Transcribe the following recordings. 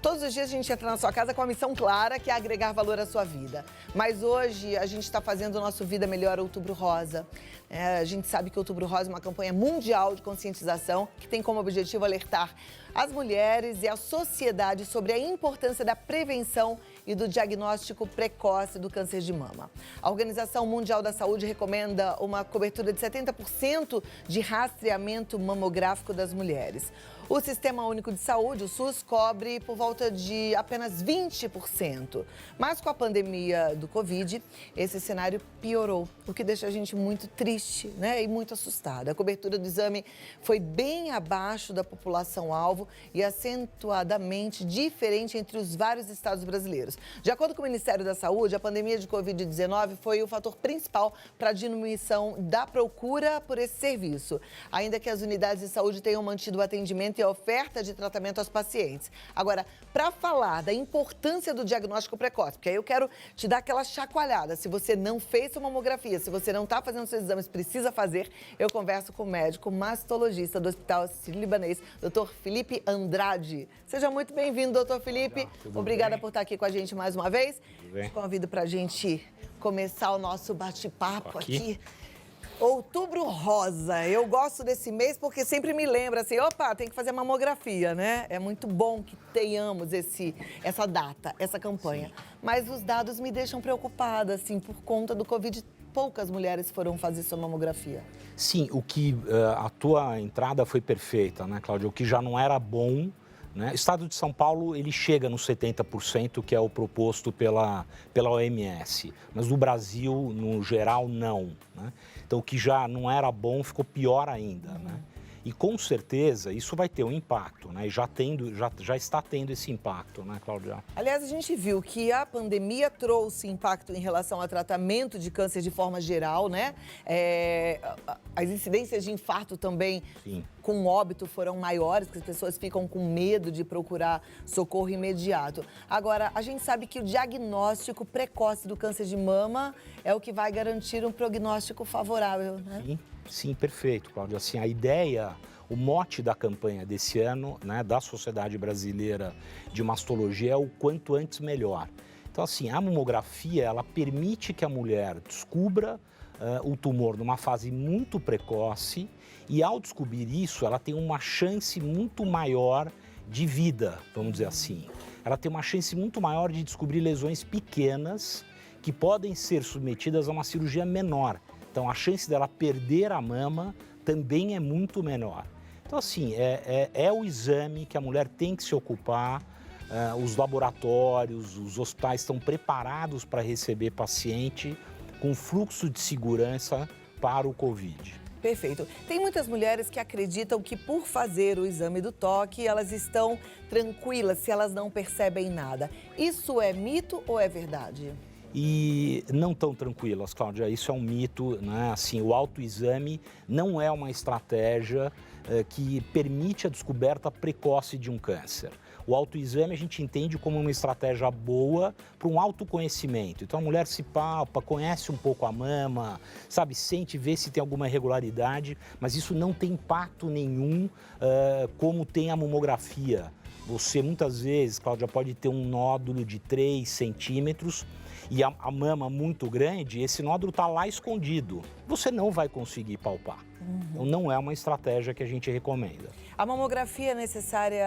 Todos os dias a gente entra na sua casa com uma missão clara, que é agregar valor à sua vida. Mas hoje a gente está fazendo o nosso Vida Melhor Outubro Rosa. A gente sabe que Outubro Rosa é uma campanha mundial de conscientização que tem como objetivo alertar as mulheres e a sociedade sobre a importância da prevenção e do diagnóstico precoce do câncer de mama. A Organização Mundial da Saúde recomenda uma cobertura de 70% de rastreamento mamográfico das mulheres. O Sistema Único de Saúde, o SUS, cobre por volta de apenas 20%. Mas com a pandemia do Covid, esse cenário piorou, o que deixa a gente muito triste, né? E muito assustada. A cobertura do exame foi bem abaixo da população-alvo e acentuadamente diferente entre os vários estados brasileiros. De acordo com o Ministério da Saúde, a pandemia de Covid-19 foi o fator principal para a diminuição da procura por esse serviço, ainda que as unidades de saúde tenham mantido o atendimento e a oferta de tratamento aos pacientes. Agora, para falar da importância do diagnóstico precoce, porque aí eu quero te dar aquela chacoalhada, se você não fez sua mamografia, se você não está fazendo seus exames, precisa fazer, eu converso com o médico mastologista do Hospital Sírio-Libanês, Dr. Felipe Andrade. Seja muito bem-vindo, doutor Felipe. Obrigada por estar aqui com a gente mais uma vez. Te convido para a gente começar o nosso bate-papo aqui. Outubro Rosa. Eu gosto desse mês porque sempre me lembra assim, opa, tem que fazer mamografia, né? É muito bom que tenhamos essa data, essa campanha. Sim. Mas os dados me deixam preocupada, assim, por conta do Covid. Poucas mulheres foram fazer sua mamografia. Sim, a tua entrada foi perfeita, né, Cláudia? O que já não era bom, né? O estado de São Paulo, ele chega nos 70%, que é o proposto pela OMS. Mas no Brasil, no geral, não, né? Então, o que já não era bom ficou pior ainda, né? E com certeza isso vai ter um impacto, né? E já está tendo esse impacto, né, Cláudia? Aliás, a gente viu que a pandemia trouxe impacto em relação ao tratamento de câncer de forma geral, né? As incidências de infarto também, sim, com óbito foram maiores, porque as pessoas ficam com medo de procurar socorro imediato. Agora, a gente sabe que o diagnóstico precoce do câncer de mama é o que vai garantir um prognóstico favorável, né? Sim. Sim, perfeito, Cláudia. Assim, a ideia, o mote da campanha desse ano, né, da Sociedade Brasileira de Mastologia é o quanto antes melhor. Então, assim, a mamografia, ela permite que a mulher descubra o tumor numa fase muito precoce e, ao descobrir isso, ela tem uma chance muito maior de vida, vamos dizer assim. Ela tem uma chance muito maior de descobrir lesões pequenas que podem ser submetidas a uma cirurgia menor. Então, a chance dela perder a mama também é muito menor. Então, assim, é o exame que a mulher tem que se ocupar, os laboratórios, os hospitais estão preparados para receber paciente com fluxo de segurança para o Covid. Perfeito. Tem muitas mulheres que acreditam que por fazer o exame do toque, elas estão tranquilas se elas não percebem nada. Isso é mito ou é verdade? E não tão tranquilas, Cláudia, isso é um mito, né? Assim, o autoexame não é uma estratégia que permite a descoberta precoce de um câncer. O autoexame a gente entende como uma estratégia boa para um autoconhecimento. Então a mulher se palpa, conhece um pouco a mama, sabe, sente, vê se tem alguma irregularidade, mas isso não tem impacto nenhum como tem a mamografia. Você muitas vezes, Cláudia, pode ter um nódulo de 3 centímetros e a mama muito grande, esse nódulo está lá escondido. Você não vai conseguir palpar. Então, não é uma estratégia que a gente recomenda. A mamografia é necessária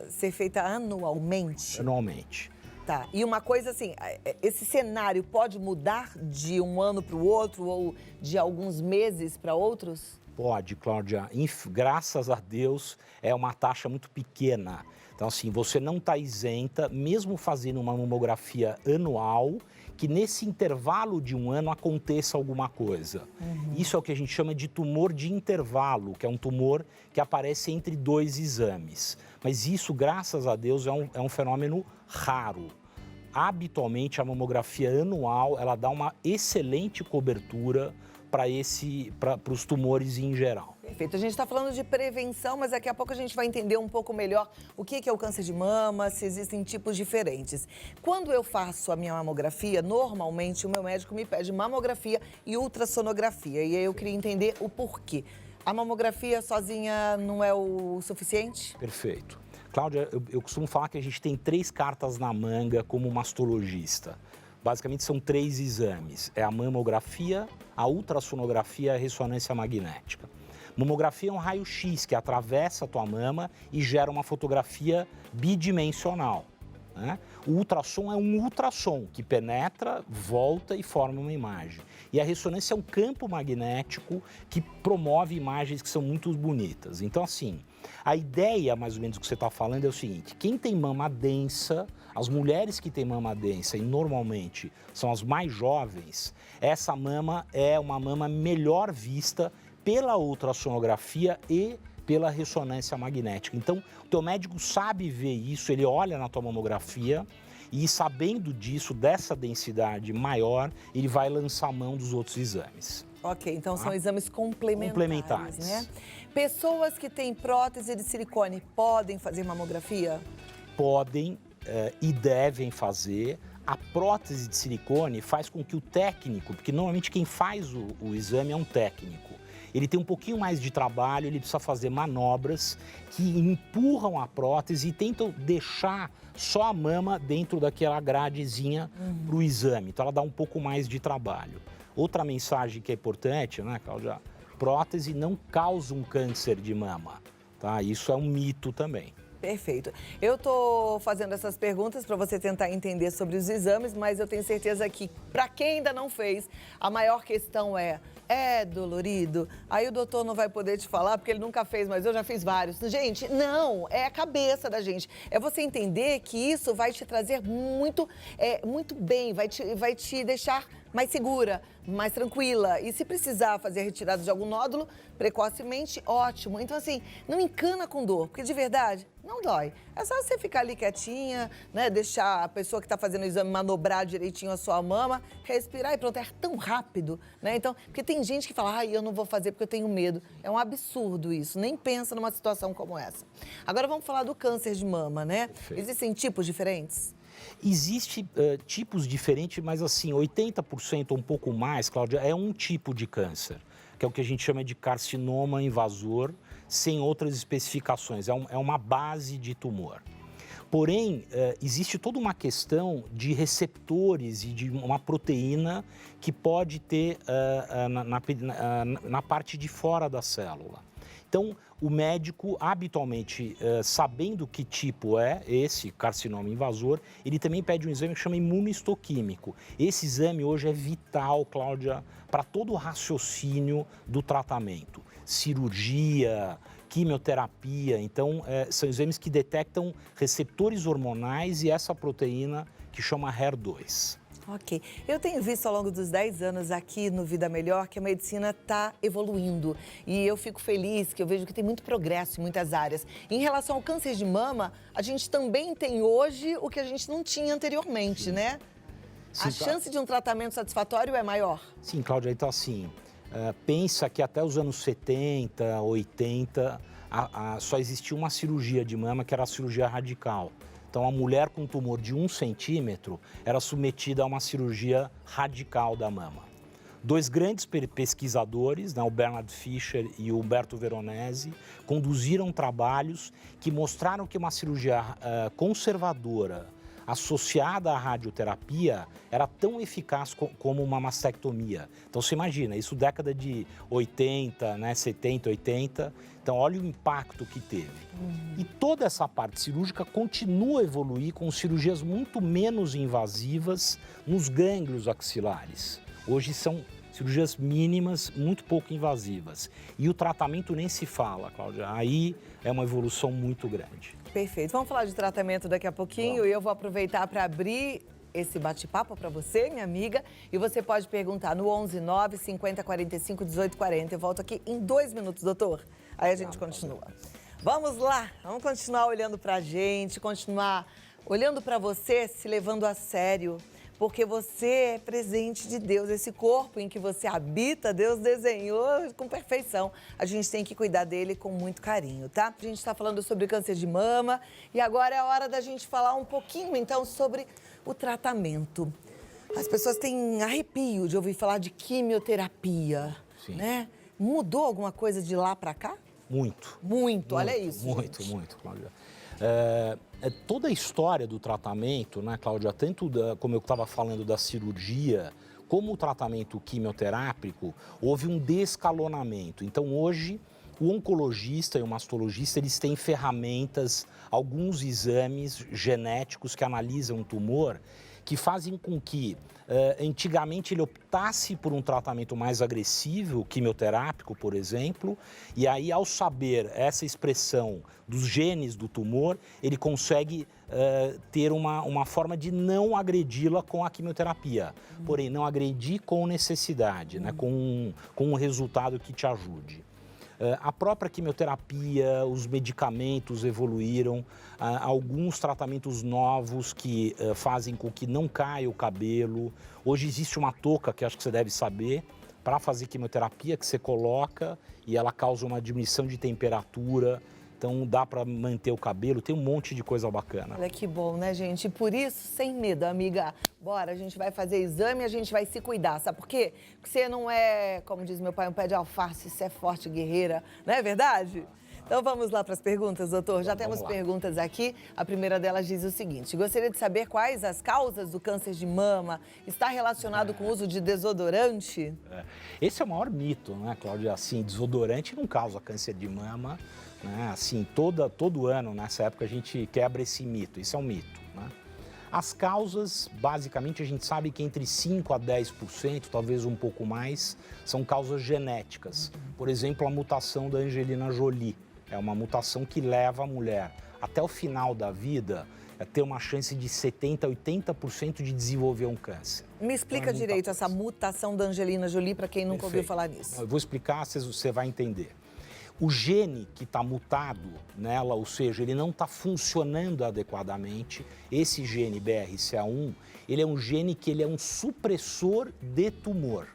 ser feita anualmente? Anualmente. Tá. E uma coisa assim, esse cenário pode mudar de um ano para o outro ou de alguns meses para outros? Pode, Cláudia. Graças a Deus, é uma taxa muito pequena. Então, assim, você não está isenta, mesmo fazendo uma mamografia anual, que nesse intervalo de um ano aconteça alguma coisa. Isso é o que a gente chama de tumor de intervalo, que é um tumor que aparece entre 2 exames. Mas isso, graças a Deus, é um fenômeno raro. Habitualmente, a mamografia anual, ela dá uma excelente cobertura para os tumores em geral. Perfeito. A gente está falando de prevenção, mas daqui a pouco a gente vai entender um pouco melhor o que é o câncer de mama, se existem tipos diferentes. Quando eu faço a minha mamografia, normalmente o meu médico me pede mamografia e ultrassonografia. E aí eu queria entender o porquê. A mamografia sozinha não é o suficiente? Perfeito. Cláudia, eu costumo falar que a gente tem 3 cartas na manga como mastologista. Basicamente são 3 exames. É a mamografia, a ultrassonografia e a ressonância magnética. Mamografia é um raio-x que atravessa a tua mama e gera uma fotografia bidimensional, né? O ultrassom é um ultrassom que penetra, volta e forma uma imagem. E a ressonância é um campo magnético que promove imagens que são muito bonitas. Então, assim, a ideia, mais ou menos, do que você está falando é o seguinte: quem tem mama densa, as mulheres que têm mama densa, e normalmente são as mais jovens, essa mama é uma mama melhor vista pela ultrassonografia e pela ressonância magnética. Então, o teu médico sabe ver isso, ele olha na tua mamografia e, sabendo disso, dessa densidade maior, ele vai lançar a mão dos outros exames. Ok, então são exames complementares, né? Pessoas que têm prótese de silicone podem fazer mamografia? Podem e devem fazer. A prótese de silicone faz com que o técnico, porque normalmente quem faz o exame é um técnico, ele tem um pouquinho mais de trabalho, ele precisa fazer manobras que empurram a prótese e tentam deixar só a mama dentro daquela gradezinha para o exame. Então ela dá um pouco mais de trabalho. Outra mensagem que é importante, né, Cláudia? Prótese não causa um câncer de mama, tá? Isso é um mito também. Perfeito. Eu estou fazendo essas perguntas para você tentar entender sobre os exames, mas eu tenho certeza que, para quem ainda não fez, a maior questão é dolorido? Aí o doutor não vai poder te falar, porque ele nunca fez, mas eu já fiz vários. Gente, não, é a cabeça da gente. É você entender que isso vai te trazer muito bem, vai te deixar mais segura, mais tranquila. E se precisar fazer a retirada de algum nódulo, precocemente, ótimo. Então, assim, não encana com dor, porque de verdade, não dói. É só você ficar ali quietinha, né? Deixar a pessoa que está fazendo o exame manobrar direitinho a sua mama, respirar e pronto. É tão rápido, né? Então, porque tem gente que fala, eu não vou fazer porque eu tenho medo. É um absurdo isso, nem pensa numa situação como essa. Agora vamos falar do câncer de mama, né? Perfeito. Existem tipos diferentes? Existem tipos diferentes, mas assim, 80% ou um pouco mais, Cláudia, é um tipo de câncer, que é o que a gente chama de carcinoma invasor, sem outras especificações, é uma base de tumor. Porém, existe toda uma questão de receptores e de uma proteína que pode ter na parte de fora da célula. Então, o médico, habitualmente, sabendo que tipo é esse carcinoma invasor, ele também pede um exame que chama imunohistoquímico. Esse exame hoje é vital, Cláudia, para todo o raciocínio do tratamento. Cirurgia, quimioterapia, então são exames que detectam receptores hormonais e essa proteína que chama HER2. Ok. Eu tenho visto ao longo dos 10 anos aqui no Vida Melhor que a medicina está evoluindo. E eu fico feliz que eu vejo que tem muito progresso em muitas áreas. Em relação ao câncer de mama, a gente também tem hoje o que a gente não tinha anteriormente, né? Sim, a chance de um tratamento satisfatório é maior? Sim, Cláudia, então assim, pensa que até os anos 70, 80, só existia uma cirurgia de mama, que era a cirurgia radical. Então, a mulher com tumor de 1 centímetro era submetida a uma cirurgia radical da mama. 2 grandes pesquisadores, né, o Bernard Fischer e o Humberto Veronese, conduziram trabalhos que mostraram que uma cirurgia conservadora, associada à radioterapia, era tão eficaz como uma mastectomia. Então, você imagina, isso década de 80, né, 70, 80. Então, olha o impacto que teve. E toda essa parte cirúrgica continua a evoluir com cirurgias muito menos invasivas nos gânglios axilares. Hoje são cirurgias mínimas, muito pouco invasivas. E o tratamento nem se fala, Cláudia. Aí é uma evolução muito grande. Perfeito. Vamos falar de tratamento daqui a pouquinho. E eu vou aproveitar para abrir esse bate-papo para você, minha amiga. E você pode perguntar no 11 9 50 45 18 40. Eu volto aqui em 2 minutos, doutor. Aí a gente continua. Vamos lá. Vamos continuar olhando para a gente, continuar olhando para você, se levando a sério. Porque você é presente de Deus, esse corpo em que você habita, Deus desenhou com perfeição. A gente tem que cuidar dele com muito carinho, tá? A gente está falando sobre câncer de mama e agora é a hora da gente falar um pouquinho, então, sobre o tratamento. As pessoas têm arrepio de ouvir falar de quimioterapia, né? Mudou alguma coisa de lá para cá? Muito. Muito, olha isso, Muito, gente. muito, Cláudia. Toda a história do tratamento, né, Cláudia, tanto como eu estava falando da cirurgia, como o tratamento quimioterápico, houve um descalonamento. Então, hoje, o oncologista e o mastologista, eles têm ferramentas, alguns exames genéticos que analisam o tumor, que fazem com que, antigamente, ele optasse por um tratamento mais agressivo, quimioterápico, por exemplo, e aí, ao saber essa expressão dos genes do tumor, ele consegue ter uma forma de não agredi-la com a quimioterapia, porém, não agredir com necessidade, né, com um resultado que te ajude. A própria quimioterapia, os medicamentos evoluíram, alguns tratamentos novos que fazem com que não caia o cabelo. Hoje existe uma touca, que acho que você deve saber, para fazer quimioterapia, que você coloca e ela causa uma diminuição de temperatura. Então dá para manter o cabelo, tem um monte de coisa bacana. Olha que bom, né, gente? E por isso, sem medo, amiga. Bora, a gente vai fazer exame e a gente vai se cuidar. Sabe por quê? Porque você não é, como diz meu pai, um pé de alface, você é forte, guerreira. Não é verdade? Então vamos lá para as perguntas, doutor. Já temos perguntas aqui. A primeira delas diz o seguinte: gostaria de saber quais as causas do câncer de mama. Está relacionado com o uso de desodorante? Esse é o maior mito, né, Cláudia? Assim, desodorante não causa câncer de mama. Né? Assim, todo ano, nessa época, a gente quebra esse mito. Isso é um mito. Né? As causas, basicamente, a gente sabe que entre 5% a 10%, talvez um pouco mais, são causas genéticas. Por exemplo, a mutação da Angelina Jolie. É uma mutação que leva a mulher, até o final da vida, a ter uma chance de 70% a 80% de desenvolver um câncer. Me explica direito essa mutação da Angelina Jolie, para quem nunca ouviu falar nisso. Eu vou explicar, você vai entender. O gene que está mutado nela, ou seja, ele não está funcionando adequadamente, esse gene BRCA1, ele é um gene que ele é um supressor de tumor.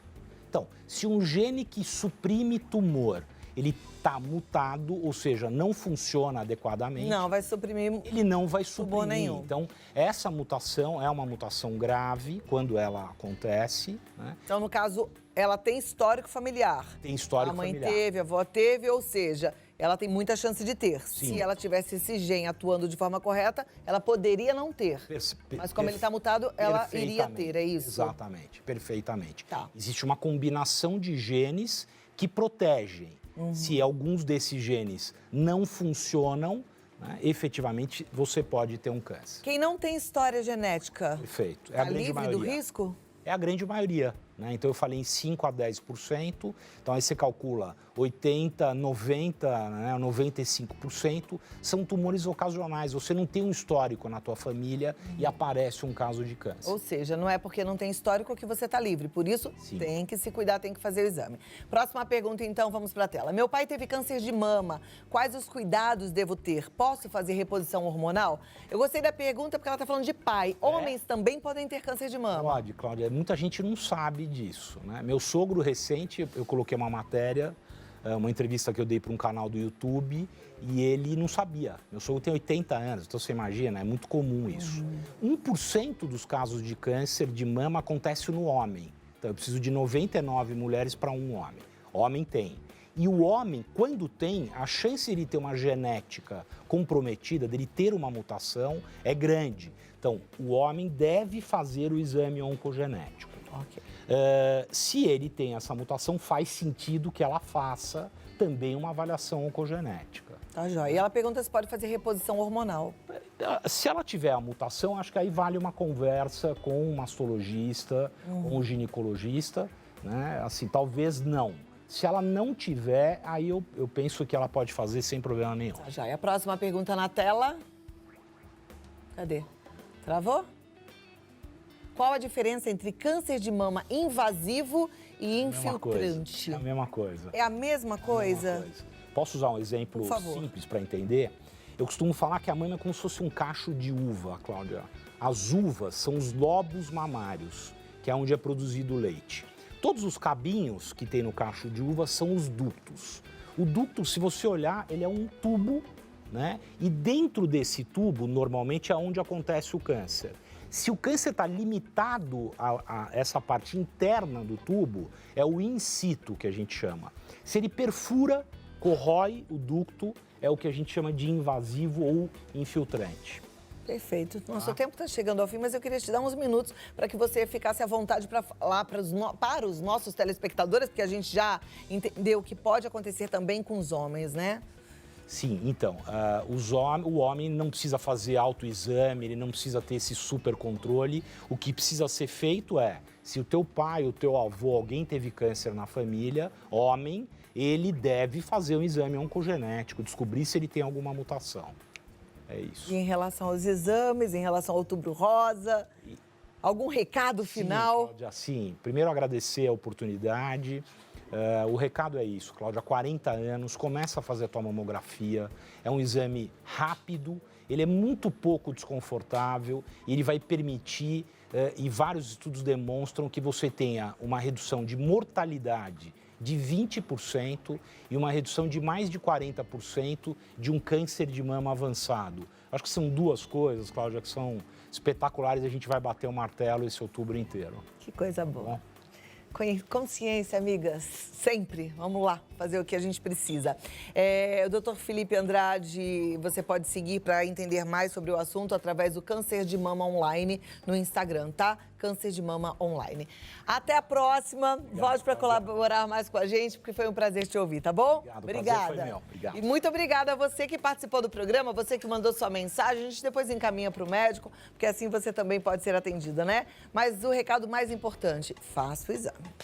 Então, se um gene que suprime tumor, ele está mutado, ou seja, não funciona adequadamente. Não vai suprimir. Ele não vai suprimir. Nenhum. Então, essa mutação é uma mutação grave quando ela acontece. Né? Então, no caso, ela tem histórico familiar. Tem histórico familiar. A mãe teve, a avó teve, ou seja, ela tem muita chance de ter. Sim. Se ela tivesse esse gene atuando de forma correta, ela poderia não ter. Mas como ele está mutado, ela iria ter, é isso? Exatamente, perfeitamente. Tá. Existe uma combinação de genes que protegem. Se alguns desses genes não funcionam, né, efetivamente você pode ter um câncer. Quem não tem história genética, Perfeito. É a grande livre maioria. do risco? É a grande maioria. Né? Então, eu falei em 5% a 10%, então aí você calcula 80%, 90%, né, 95%, são tumores ocasionais. Você não tem um histórico na tua família e aparece um caso de câncer. Ou seja, não é porque não tem histórico que você está livre. Por isso, Sim. Tem que se cuidar, tem que fazer o exame. Próxima pergunta, então, vamos para a tela. Meu pai teve câncer de mama. Quais os cuidados devo ter? Posso fazer reposição hormonal? Eu gostei da pergunta porque ela está falando de pai. Homens também podem ter câncer de mama? Pode, Cláudia. Muita gente não sabe disso. Né? Meu sogro recente, eu coloquei uma matéria, uma entrevista que eu dei para um canal do YouTube, e ele não sabia. Meu sogro tem 80 anos, então você imagina, é muito comum isso. 1% dos casos de câncer de mama acontece no homem. Então eu preciso de 99 mulheres para um homem. Homem tem. E o homem, quando tem, a chance de ele ter uma genética comprometida, dele ter uma mutação, é grande. Então, o homem deve fazer o exame oncogenético. Ok. Se ele tem essa mutação, faz sentido que ela faça também uma avaliação oncogenética. Tá, joia. E ela pergunta se pode fazer reposição hormonal. Se ela tiver a mutação, acho que aí vale uma conversa com o mastologista, com o ginecologista, né? Assim, talvez não. Se ela não tiver, aí eu penso que ela pode fazer sem problema nenhum. Tá, joia. A próxima pergunta na tela. Cadê? Travou? Qual a diferença entre câncer de mama invasivo e infiltrante? É a mesma coisa. É a mesma coisa? Posso usar um exemplo Por favor. simples para entender? Eu costumo falar que a mama é como se fosse um cacho de uva, Cláudia. As uvas são os lobos mamários, que é onde é produzido o leite. Todos os cabinhos que tem no cacho de uva são os ductos. O ducto, se você olhar, ele é um tubo, né? E dentro desse tubo, normalmente, é onde acontece o câncer. Se o câncer está limitado a essa parte interna do tubo, é o in situ que a gente chama. Se ele perfura, corrói o ducto, é o que a gente chama de invasivo ou infiltrante. Perfeito. Nosso tempo está chegando ao fim, mas eu queria te dar uns minutos para que você ficasse à vontade para falar para os nossos telespectadores, porque a gente já entendeu que pode acontecer também com os homens, né? Sim, então, o homem não precisa fazer autoexame, ele não precisa ter esse super controle. O que precisa ser feito é, se o teu pai, o teu avô, alguém teve câncer na família, homem, ele deve fazer um exame oncogenético, descobrir se ele tem alguma mutação. É isso. E em relação aos exames, em relação ao Outubro Rosa, algum recado final? Sim, Cláudia, sim. Primeiro agradecer a oportunidade. O recado é isso, Cláudia, há 40 anos, começa a fazer a tua mamografia, é um exame rápido, ele é muito pouco desconfortável, ele vai permitir, e vários estudos demonstram que você tenha uma redução de mortalidade de 20% e uma redução de mais de 40% de um câncer de mama avançado. Acho que são duas coisas, Cláudia, que são espetaculares e a gente vai bater o martelo esse outubro inteiro. Que coisa boa. Consciência, amigas, sempre. Vamos lá, fazer o que a gente precisa. O Dr. Felipe Andrade, você pode seguir para entender mais sobre o assunto através do Câncer de Mama Online no Instagram, tá? Câncer de Mama Online. Até a próxima. Volte para colaborar mais com a gente, porque foi um prazer te ouvir, tá bom? Obrigado, obrigada. Prazer foi meu. Obrigado. E muito obrigada a você que participou do programa, você que mandou sua mensagem. A gente depois encaminha para o médico, porque assim você também pode ser atendida, né? Mas o recado mais importante, faça o exame.